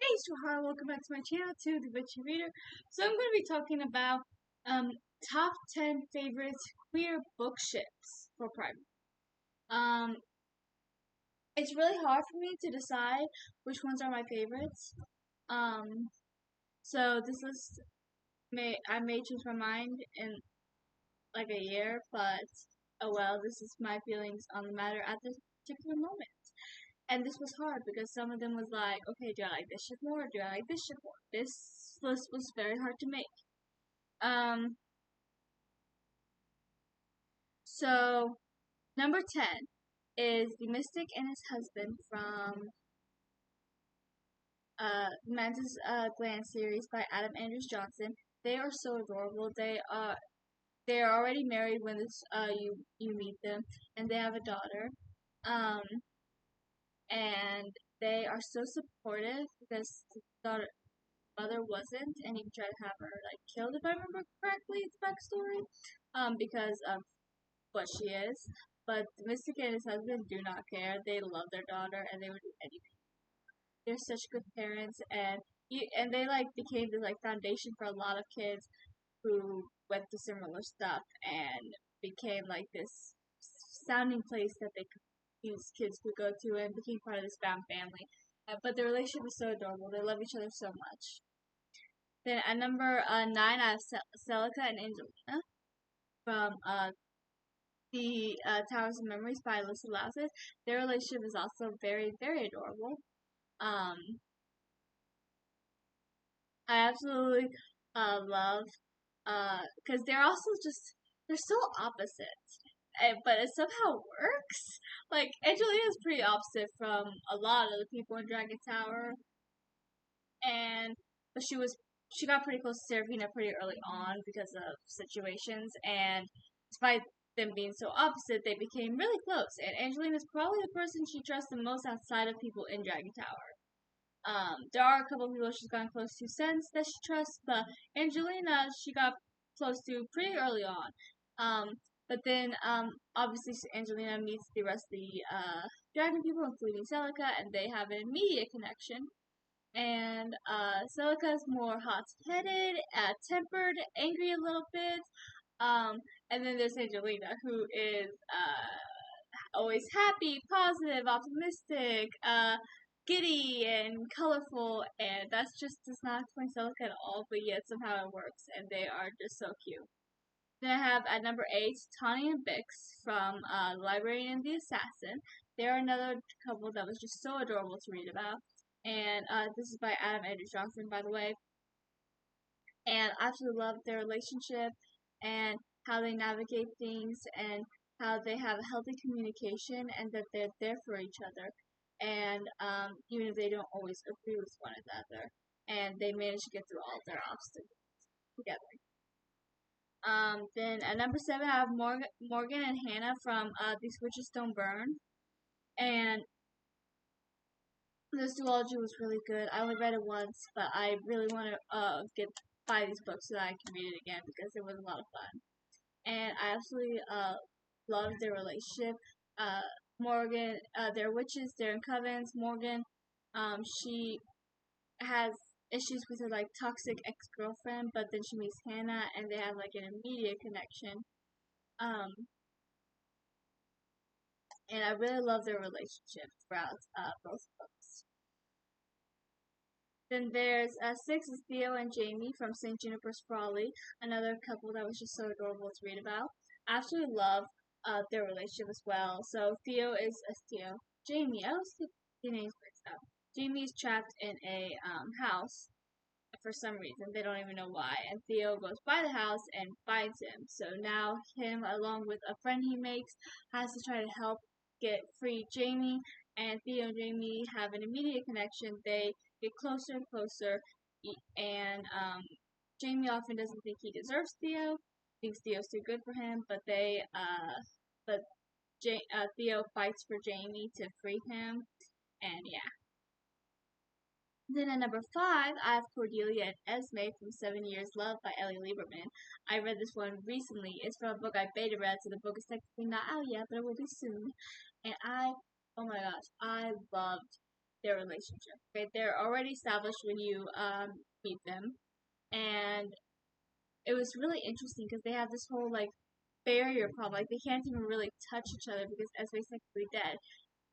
Hey, Sweetheart, welcome back to my channel, to The Witchy Reader. So I'm going to be talking about top 10 favorite queer book ships for Pride. Um, it's really hard for me to decide which ones are my favorites. Um, so this list I may change my mind in like a year, but oh well, this is my feelings on the matter at this particular moment. And this was hard because some of them was like, okay, do I like this ship more? Or do I like this ship more? This list was very hard to make. Um, so number 10 is The Mystic and His Husband from Mantis Gland series by Adam Andrews Johnson. They are so adorable. They are already married when you meet them, and they have a daughter. Um, and they are so supportive because the daughter mother wasn't, and he tried to have her like killed, if I remember correctly, its backstory, because of what she is. But Mystic and his husband do not care. They love their daughter, and they would do anything. They're such good parents, and they like became this like foundation for a lot of kids who went through similar stuff, and became like this sounding place that these kids could go to, and became part of this found family. But the relationship is so adorable. They love each other so much. Then at number 9, I have Celica and Angelina from the Towers of Memories by Alyssa Lasses. Their relationship is also very, very adorable. Um, I absolutely love because they're so opposite, but it somehow works. Like Angelina's pretty opposite from a lot of the people in Dragon Tower, but she got pretty close to Seraphina pretty early on because of situations, and despite them being so opposite, they became really close. And Angelina is probably the person she trusts the most outside of people in Dragon Tower. There are a couple of people she's gotten close to since that she trusts, but Angelina she got close to pretty early on. But then obviously Angelina meets the rest of the dragon people, including Celica, and they have an immediate connection. And Celica is more hot-headed, tempered, angry a little bit. And then there's Angelina, who is always happy, positive, optimistic, giddy, and colorful. And that's just does not explain Celica at all, but yet somehow it works, and they are just so cute. Then I have at number 8, Tawny and Bix from The Librarian and the Assassin. They're another couple that was just so adorable to read about. And this is by Adam Andrews Johnson, by the way. And I absolutely love their relationship and how they navigate things and how they have a healthy communication and that they're there for each other. And even if they don't always agree with one another, and they manage to get through all their obstacles together. Then at number 7, I have Morgan and Hannah from These Witches Don't Burn. And this duology was really good. I only read it once, but I really want to buy these books so that I can read it again because it was a lot of fun. And I absolutely loved their relationship. Morgan, they're witches, they're in covens. Morgan, she has issues with her like toxic ex-girlfriend, but then she meets Hannah and they have like an immediate connection. And I really love their relationship throughout both books. Then there's 6 is Theo and Jamie from St. Juniper's Frawley, another couple that was just so adorable to read about. I absolutely love their relationship as well. So Theo is Theo. Jamie, I always get the names mixed up. Jamie is trapped in a house for some reason. They don't even know why. And Theo goes by the house and finds him. So now him, along with a friend he makes, has to try to help get free Jamie. And Theo and Jamie have an immediate connection. They get closer and closer. And Jamie often doesn't think he deserves Theo. Thinks Theo's too good for him. But Theo fights for Jamie to free him. And yeah. Then at number 5, I have Cordelia and Esme from 7 Years Love by Ellie Lieberman. I read this one recently. It's from a book I beta read, so the book is technically not out yet, but it will be soon. And oh my gosh, I loved their relationship. Okay, they're already established when you meet them, and it was really interesting because they have this whole like barrier problem. Like they can't even really touch each other because Esme's technically dead.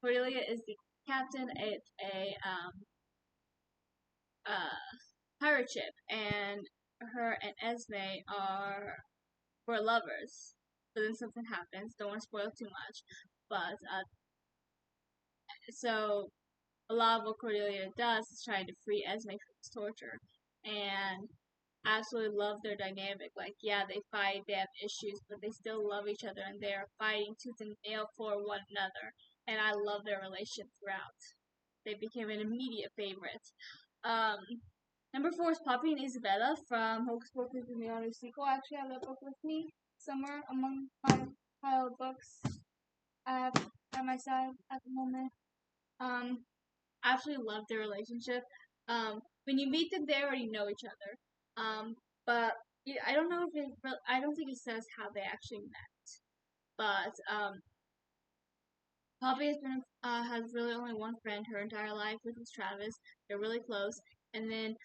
Cordelia is the captain at a pirate ship, and her and Esme were lovers. But then something happens. Don't want to spoil too much, but so a lot of what Cordelia does is trying to free Esme from this torture, and I absolutely love their dynamic. Like, yeah, they fight, they have issues, but they still love each other, and they're fighting tooth and nail for one another. And I love their relation throughout. They became an immediate favorite. Um, Number 4 is Poppy and Isabella from Hocus Pocus and the Honor Sequel. I actually have that book with me somewhere among my pile of books I have at my side at the moment. I absolutely love their relationship. When you meet them, they already know each other. But yeah, I don't know if I don't think it says how they actually met. But Poppy has really only one friend her entire life, which is Travis. They're really close, and then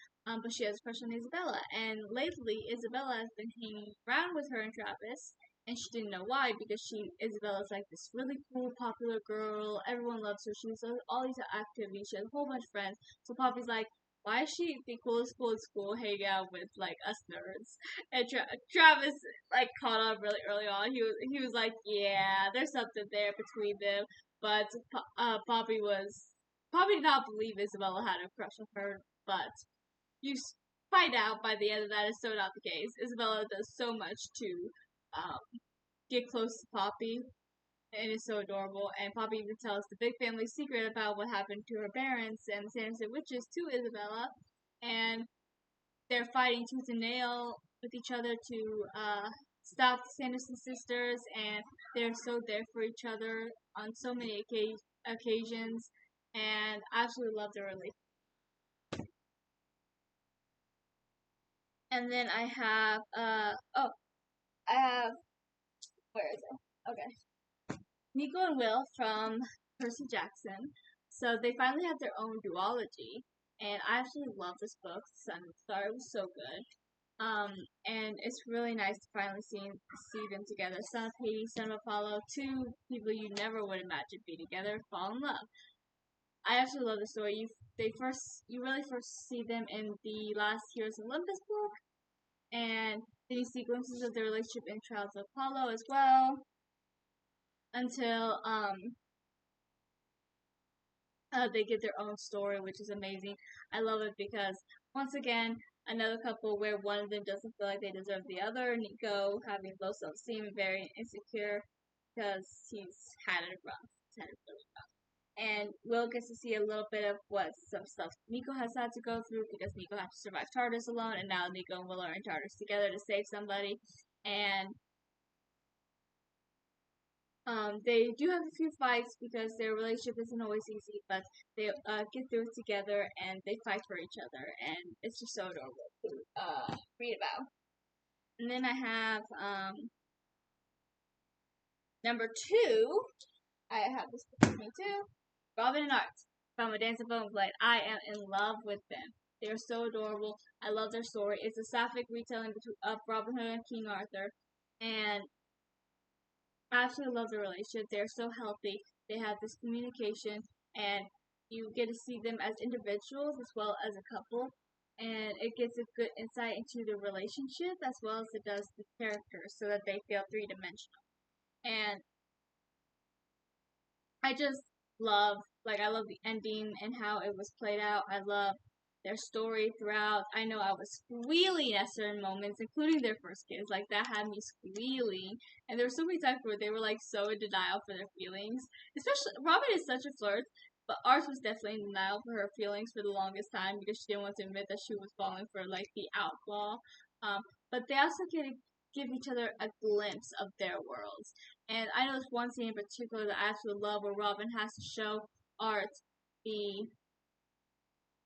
but she has a crush on Isabella. And lately, Isabella has been hanging around with her and Travis, and she didn't know why because Isabella's like this really cool, popular girl. Everyone loves her. She does all these activities. She has a whole bunch of friends. So Poppy's like, why is she the coolest school in school hanging out with like us nerds? And Travis like caught on really early on. He was like, yeah, there's something there between them. But Poppy did not believe Isabella had a crush on her. But you find out by the end of that is so not the case. Isabella does so much to um, get close to Poppy, and it's so adorable. And Poppy even tells the big family secret about what happened to her parents and the Sanderson witches to Isabella, and they're fighting tooth and nail with each other to stop the Sanderson sisters, and they're so there for each other on so many occasions, and I absolutely love their relationship. And then I have where is it? Okay. Nico and Will from Percy Jackson. So they finally have their own duology, and I actually love this book. Son of the Star, it was so good. And it's really nice to finally see them together. Son of Hades, Son of Apollo, two people you never would imagine be together, fall in love. I actually love the story. You really first see them in the last Heroes of Olympus book, and then you see glimpses of their relationship in Trials of Apollo as well, until they get their own story, which is amazing. I love it because once again, another couple where one of them doesn't feel like they deserve the other. Nico having low self-esteem, very insecure because he's had it rough. He's had it really rough. And Will gets to see a little bit of what some stuff Nico has had to go through because Nico had to survive TARDIS alone, and now Nico and Will are in TARDIS together to save somebody. And they do have a few fights because their relationship isn't always easy, but they get through it together and they fight for each other, and it's just so adorable to read about. And then I have number 2. I have this book with me too. Robin and Art from A Dance of Bone and Blade. I am in love with them. They are so adorable. I love their story. It's a sapphic retelling of Robin Hood and King Arthur, and I absolutely love their relationship. They're so healthy. They have this communication, and you get to see them as individuals as well as a couple. And it gives a good insight into the relationship as well as it does the characters so that they feel 3-dimensional. And I just I love the ending and how it was played out. I love their story throughout. I know I was squealing at certain moments, including their first kiss. Like, that had me squealing. And there were so many times where they were, like, so in denial for their feelings. Especially, Robin is such a flirt, but Art was definitely in denial for her feelings for the longest time because she didn't want to admit that she was falling for, like, the outlaw. But they also give each other a glimpse of their worlds. And I know there's one scene in particular that I absolutely love where Robin has to show Art the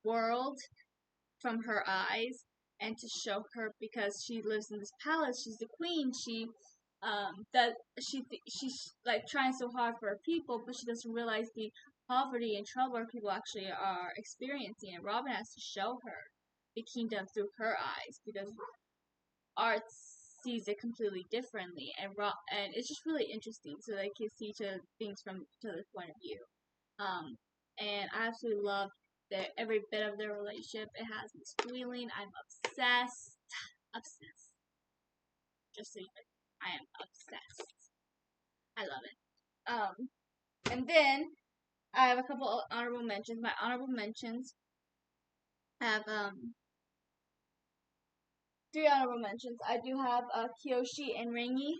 world from her eyes and to show her because she lives in this palace. She's the queen. She's like trying so hard for her people, but she doesn't realize the poverty and trouble people actually are experiencing, and Robin has to show her the kingdom through her eyes because Art sees it completely differently, and it's just really interesting. So they can see things from each other's point of view. Um, and I absolutely love every bit of their relationship. It has me squealing. I'm obsessed, obsessed. Just so you know, I am obsessed. I love it. And then I have a couple of honorable mentions. My honorable mentions have three honorable mentions. I do have Kyoshi and Rangi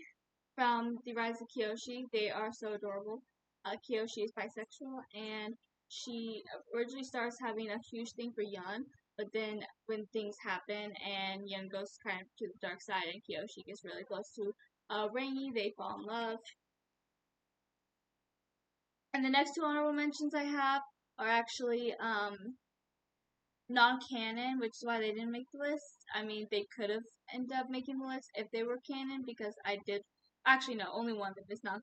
from The Rise of Kyoshi. They are so adorable. Kyoshi is bisexual, and she originally starts having a huge thing for Yun, but then when things happen and Yun goes kind of to the dark side and Kyoshi gets really close to Rangi, they fall in love. And the next two honorable mentions I have are actually non-canon, which is why they didn't make the list. I mean, they could have ended up making the list if they were canon, because I did. Actually, no, only one that is not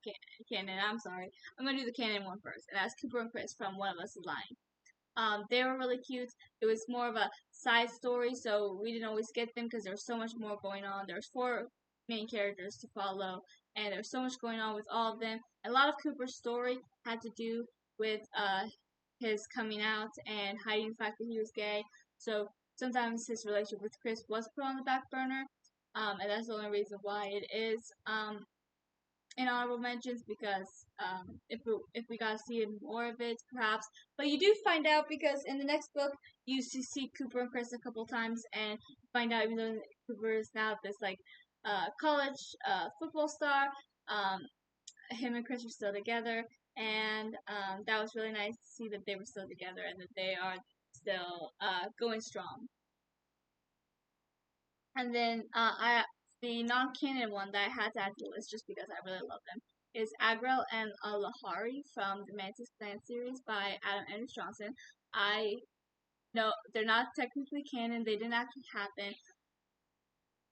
canon. I'm sorry. I'm gonna do the canon one first, and that's Cooper and Chris from One of Us is Lying. They were really cute. It was more of a side story, so we didn't always get them because there was so much more going on. There's 4 main characters to follow, and there's so much going on with all of them. A lot of Cooper's story had to do with his coming out and hiding the fact that he was gay. So sometimes his relationship with Chris was put on the back burner, and that's the only reason why it is in honorable mentions, because if we got to see more of it, perhaps. But you do find out, because in the next book you see Cooper and Chris a couple times, and find out even though Cooper is now this like college football star, him and Chris are still together, and that was really nice to see that they were still together and that they are still going strong. And then the non-canon one that I had to add to the list just because I really love them is Agrel and Lahari from the Mantis Clan series by Adam Anders Johnson. I know they're not technically canon; they didn't actually happen,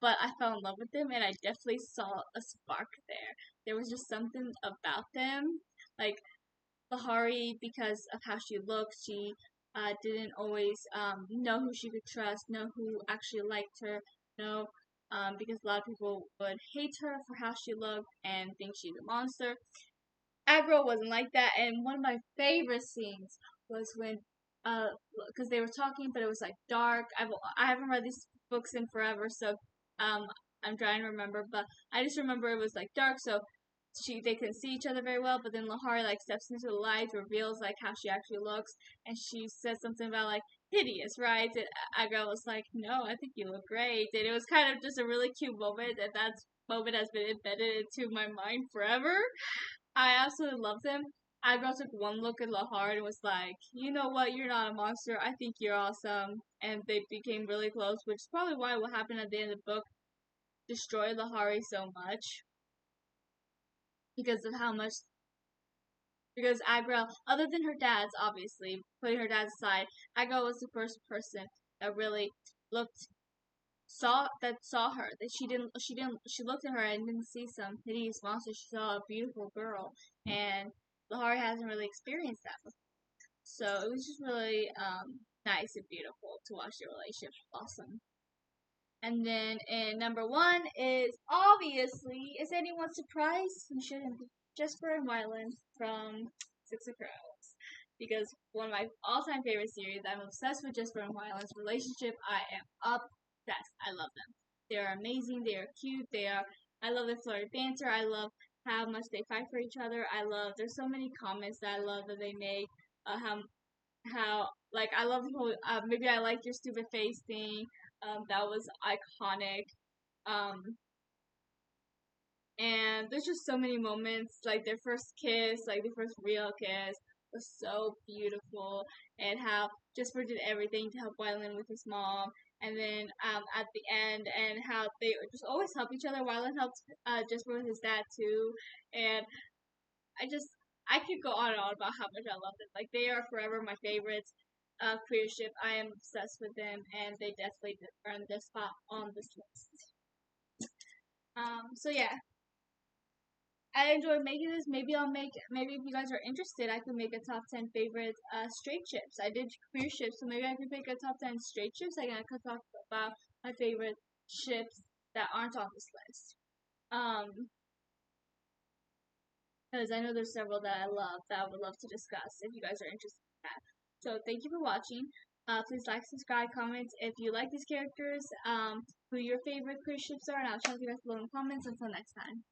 but I fell in love with them, and I definitely saw a spark there. There was just something about them, like Lahari, because of how she looked, she didn't always know who she could trust, know who actually liked her, know because a lot of people would hate her for how she looked and think she's a monster. Agrel wasn't like that, and one of my favorite scenes was when, because they were talking, but it was like dark. I haven't read these books in forever, so I'm trying to remember, but I just remember it was like dark, so they can see each other very well. But then Lahari like steps into the light, reveals like how she actually looks, and she says something about like hideous, right? And Agrel was like, "No, I think you look great," and it was kind of just a really cute moment, and that moment has been embedded into my mind forever. I absolutely loved him. Agrel took one look at Lahar and was like, "You know what? You're not a monster. I think you're awesome." And they became really close, which is probably why what happened at the end of the book destroyed Lahari so much, because of how much. Because Agrel, other than her dad's, obviously putting her dad aside, Agrel was the first person that really looked saw her, that she looked at her and didn't see some hideous monster. She saw a beautiful girl, and Lahari hasn't really experienced that before. So it was just really nice and beautiful to watch their relationship blossom. And then in number 1 is obviously, is anyone surprised? You shouldn't be. Jesper and Wylan from Six of Crows, because one of my all-time favorite series. I'm obsessed with Jesper and Wylan's relationship. I am obsessed. I love them. They are amazing. They are cute. I love their flirty banter. I love how much they fight for each other. There's so many comments that I love that they make. How like I love the whole maybe I like your stupid face thing. That was iconic. Um, and there's just so many moments, like their first kiss, like their first real kiss, was so beautiful, and how Jesper did everything to help Wylan with his mom, and then at the end, and how they just always help each other. Wylan helped Jesper with his dad too, and I could go on and on about how much I love them. Like they are forever my favorites. Queer ship, I am obsessed with them, and they definitely earned their spot on this list. So yeah, I enjoyed making this. Maybe if you guys are interested, I could make a top 10 favorite straight ships. I did queer ships, so maybe I could make a top 10 straight ships. Like, I could talk about my favorite ships that aren't on this list. Because I know there's several that I love that I would love to discuss if you guys are interested in that. So thank you for watching. Please like, subscribe, comment if you like these characters, who your favorite queer ships are, and I'll tell you guys below in the comments. Until next time.